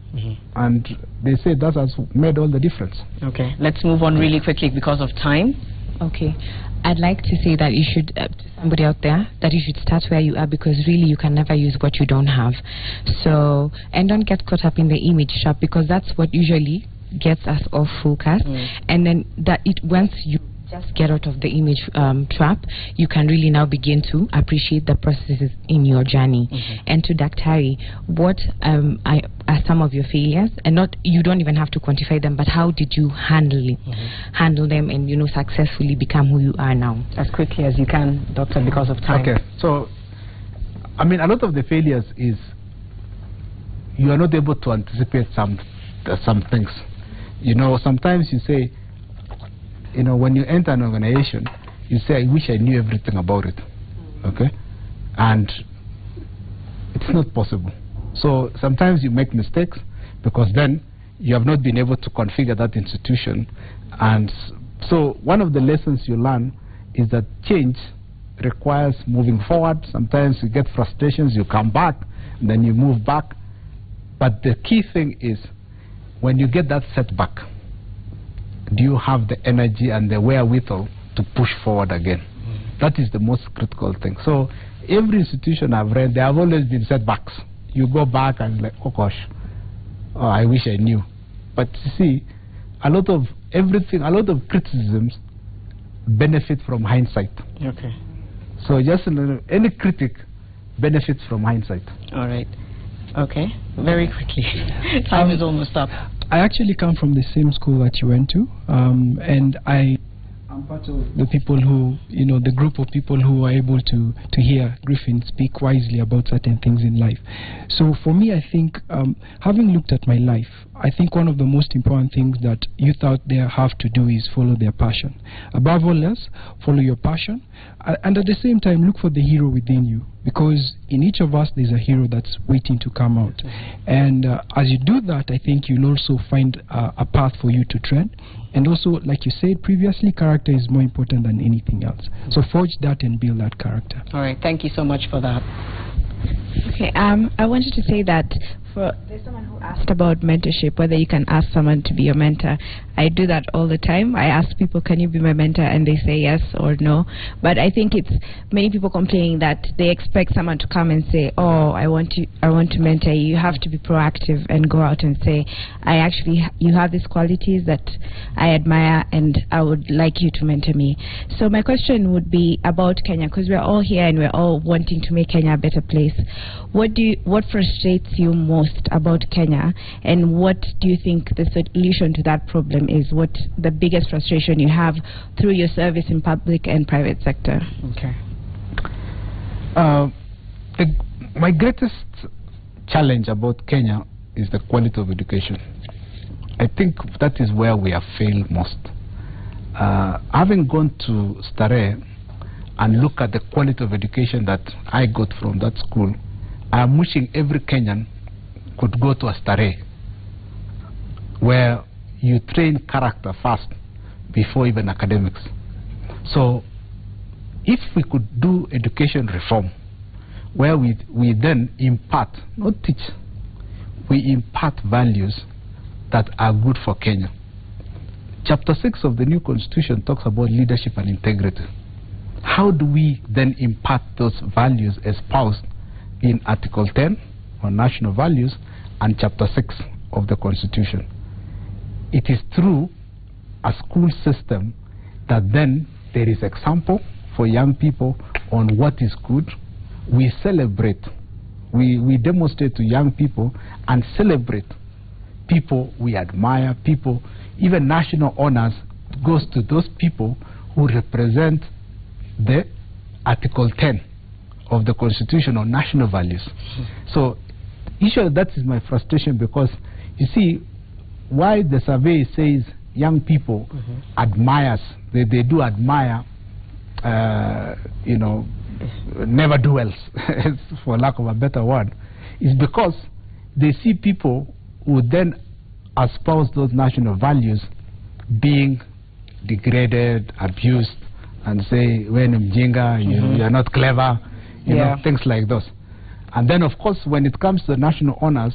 and they said that has made all the difference. Okay, let's move on really quickly because of time. Okay, I'd like to say that you should, to somebody out there, that you should start where you are, because really you can never use what you don't have. So, and don't get caught up in the image trap, because that's what usually gets us off focus. And then once you just get out of the image trap, you can really now begin to appreciate the processes in your journey. And to Daktari, what are some of your failures? And you don't even have to quantify them, but how did you handle them and, you know, successfully become who you are now? As quickly as you can, Doctor, because of time. Okay, so I mean, a lot of the failures is you are not able to anticipate some things. You know, sometimes you say, you know, when you enter an organization, you say, I wish I knew everything about it. Okay? And it's not possible. So sometimes you make mistakes, because then you have not been able to configure that institution. And so one of the lessons you learn is that change requires moving forward. Sometimes you get frustrations, you come back, and then you move back. But the key thing is, when you get that setback, do you have the energy and the wherewithal to push forward again? That is the most critical thing. So every institution I've read, there have always been setbacks. You go back and like, oh gosh, oh, I wish I knew. But you see, a lot of criticisms benefit from hindsight. Okay. So just any critic benefits from hindsight. All right. Okay. Very quickly. Time is almost up. I actually come from the same school that you went to, and I'm I'm part of the people who, the group of people who are able to hear Griffin speak wisely about certain things in life. So for me, I think, having looked at my life, I think one of the most important things that youth out there have to do is follow their passion. Above all else, follow your passion, and at the same time, look for the hero within you, because in each of us, there's a hero that's waiting to come out. And as you do that, I think you'll also find a path for you to tread. And also, like you said previously, character is more important than anything else. So forge that and build that character. All right, thank you so much for that. Okay, I wanted to say that there's someone who asked about mentorship, whether you can ask someone to be your mentor. I do that all the time. I ask people, can you be my mentor? And they say yes or no. But I think it's many people complaining that they expect someone to come and say, oh, I want to mentor you. You have to be proactive and go out and say, you have these qualities that I admire and I would like you to mentor me. So my question would be about Kenya, because we're all here and we're all wanting to make Kenya a better place. What frustrates you most about Kenya, and what do you think the solution to that problem is? What the biggest frustration you have through your service in public and private sector? Okay. My greatest challenge about Kenya is the quality of education. I think that is where we have failed most. Having gone to Starehe and look at the quality of education that I got from that school, I am wishing every Kenyan could go to a Starehe where you train character first before even academics. So if we could do education reform where we then impart, not teach, we impart values that are good for Kenya. Chapter 6 of the new constitution talks about leadership and integrity. How do we then impart those values espoused in Article 10 on national values and Chapter 6 of the Constitution? It is through a school system that then there is example for young people on what is good. We celebrate, we demonstrate to young people and celebrate people we admire, people, even national honors goes to those people who represent the Article 10 of the Constitution on national values. So that is my frustration, because you see why the survey says young people admires, they do admire never-do-wells for lack of a better word, is because they see people who then espouse those national values being degraded, abused, and say, when mjinga, you're not clever, you know, things like those. And then, of course, when it comes to the national honors,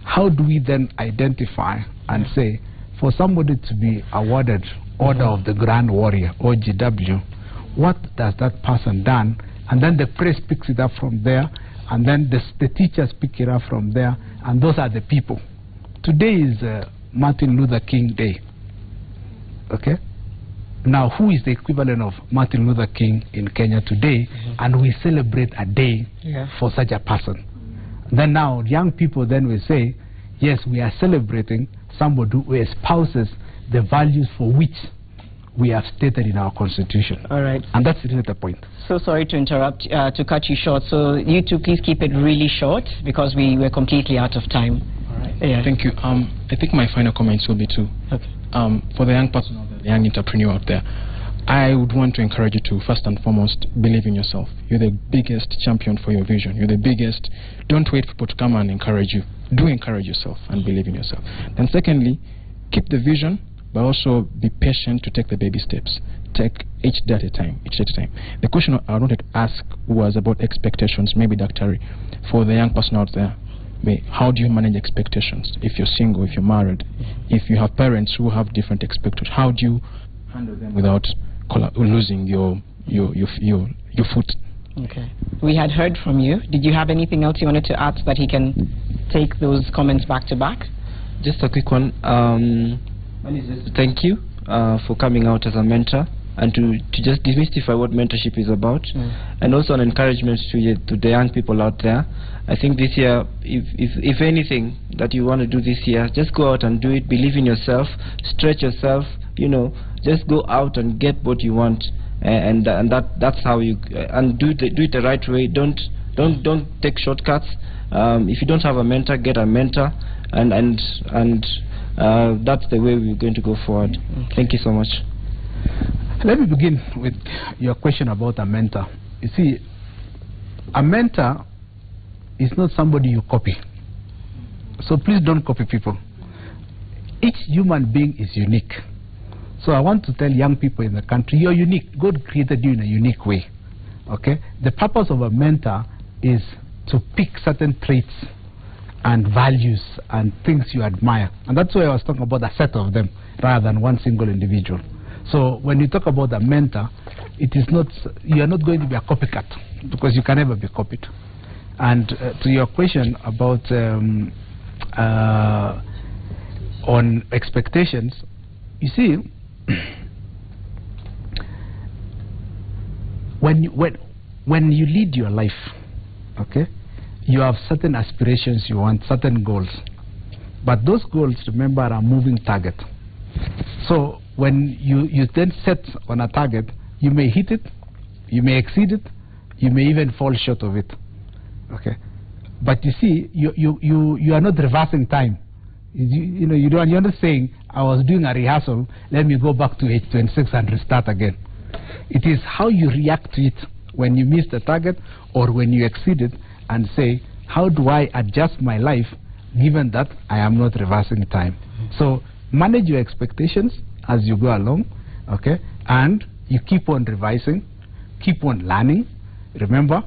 how do we then identify and say, for somebody to be awarded Order of the Grand Warrior, OGW, what does that person done? And then the press picks it up from there, and then the teachers pick it up from there, and those are the people. Today is Martin Luther King Day. Okay? Now, who is the equivalent of Martin Luther King in Kenya today? And we celebrate a day for such a person. Then now, young people then will say, yes, we are celebrating somebody who espouses the values for which we have stated in our Constitution. All right. And that's really the point. So sorry to interrupt, to cut you short. So you two, please keep it really short, because we were completely out of time. All right. Thank you. I think my final comments will be two. Okay. For the young person out there, the young entrepreneur out there, I would want to encourage you to, first and foremost, believe in yourself. You're the biggest champion for your vision. You're the biggest. Don't wait for people to come and encourage you. Do encourage yourself and believe in yourself. And secondly, keep the vision, but also be patient to take the baby steps. Take each day at a time, The question I wanted to ask was about expectations, maybe Dr. For the young person out there. How do you manage expectations? If you're single, if you're married, if you have parents who have different expectations, how do you handle them without losing your foot? Okay. We had heard from you. Did you have anything else you wanted to add so that he can take those comments back to back? Just a quick one. Thank you for coming out as a mentor, and to just demystify what mentorship is about, and also an encouragement to the young people out there. I think this year, if anything that you want to do this year, just go out and do it. Believe in yourself, stretch yourself, you know, just go out and get what you want, and that's how you and do it the right way. Don't take shortcuts. If you don't have a mentor, get a mentor, and that's the way we're going to go forward. Okay. Thank you so much. Let me begin with your question about a mentor. You see, a mentor is not somebody you copy. So please don't copy people. Each human being is unique. So I want to tell young people in the country, you're unique. God created you in a unique way. Okay? The purpose of a mentor is to pick certain traits and values and things you admire. And that's why I was talking about a set of them rather than one single individual. So when you talk about a mentor, it is not, you are not going to be a copycat, because you can never be copied. And to your question about on expectations, you see, when you lead your life, okay, you have certain aspirations, you want certain goals, but those goals, remember, are a moving target. So when you then set on a target, you may hit it, you may exceed it, you may even fall short of it. Okay, but you see, you are not reversing time. You're not saying, I was doing a rehearsal, let me go back to 8:26 and restart again. It is how you react to it when you miss the target or when you exceed it, and say, how do I adjust my life given that I am not reversing time? So manage your expectations as you go along, okay, and you keep on revising, keep on learning. Remember,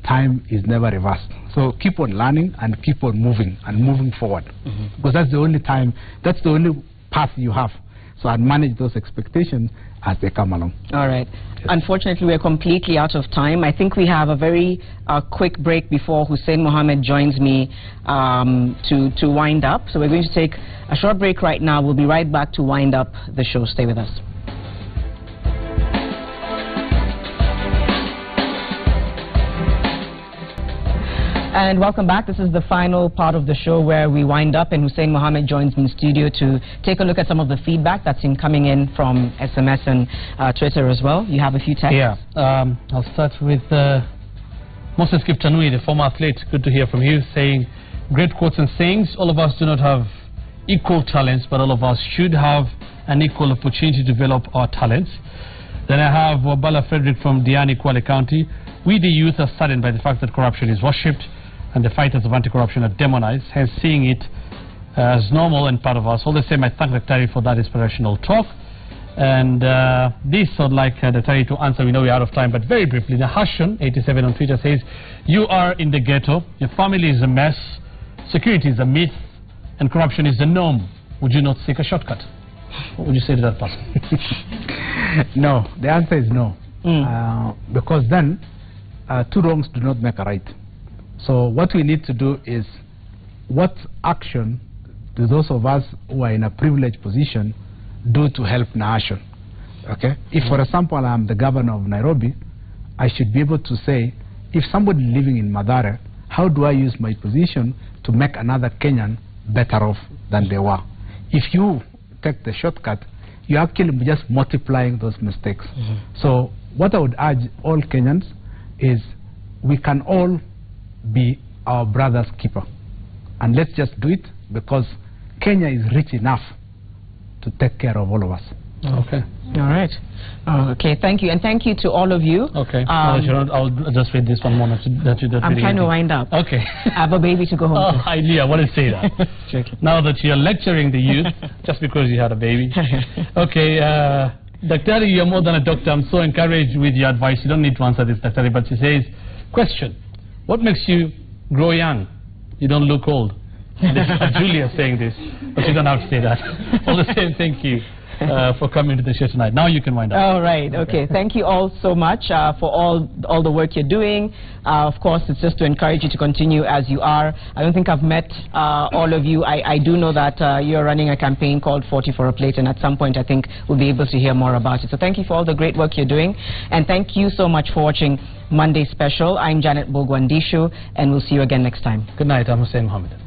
time is never reversed. So keep on learning and keep on moving forward, because that's the only time, that's the only path you have. So I'd manage those expectations as they come along. All right. Yes. Unfortunately, we're completely out of time. I think we have a very quick break before Hussein Mohammed joins me to wind up. So we're going to take a short break right now. We'll be right back to wind up the show. Stay with us. And welcome back. This is the final part of the show where we wind up, and Hussein Mohammed joins me in studio to take a look at some of the feedback that's been coming in from SMS and Twitter as well. You have a few texts. Yeah. I'll start with Moses Kiptanui, the former athlete. Good to hear from you, saying great quotes and sayings. All of us do not have equal talents, but all of us should have an equal opportunity to develop our talents. Then I have Wabala Frederick from Diani, Kwale County. We, the youth, are saddened by the fact that corruption is worshipped and the fighters of anti-corruption are demonized, hence seeing it as normal and part of us. All the same, I thank Daktari for that inspirational talk. And this I'd like Daktari to answer. We know we're out of time, but very briefly. The Hashon87 on Twitter says, you are in the ghetto, your family is a mess, security is a myth, and corruption is the norm. Would you not seek a shortcut? What would you say to that person? No, the answer is no. Because then, two wrongs do not make a right. So what we need to do is, what action do those of us who are in a privileged position do to help nation? Okay? If, for example, I'm the governor of Nairobi, I should be able to say, if somebody living in Mathare, how do I use my position to make another Kenyan better off than they were? If you take the shortcut, you're actually just multiplying those mistakes. So what I would urge all Kenyans is, we can all be our brother's keeper. And let's just do it, because Kenya is rich enough to take care of all of us. Okay. All right. Okay, thank you. And thank you to all of you. Okay. I'll just read this one moment. I'm trying to wind up. Okay. I have a baby to go home to. I knew I want to say that. Now that you're lecturing the youth, just because you had a baby. Okay. Daktari, you're more than a doctor. I'm so encouraged with your advice. You don't need to answer this, Daktari, but she says, question, what makes you grow young? You don't look old. Julia saying this, but you don't have to say that. All the same, thank you for coming to the show tonight. Now you can wind up. All right. Okay. Thank you all so much for all the work you're doing. Of course, it's just to encourage you to continue as you are. I don't think I've met all of you. I do know that you're running a campaign called 40 for a Plate, and at some point I think we'll be able to hear more about it. So thank you for all the great work you're doing, and thank you so much for watching Monday Special. I'm Janet Bogwandishu, and we'll see you again next time. Good night. I'm Hussein Mohammed.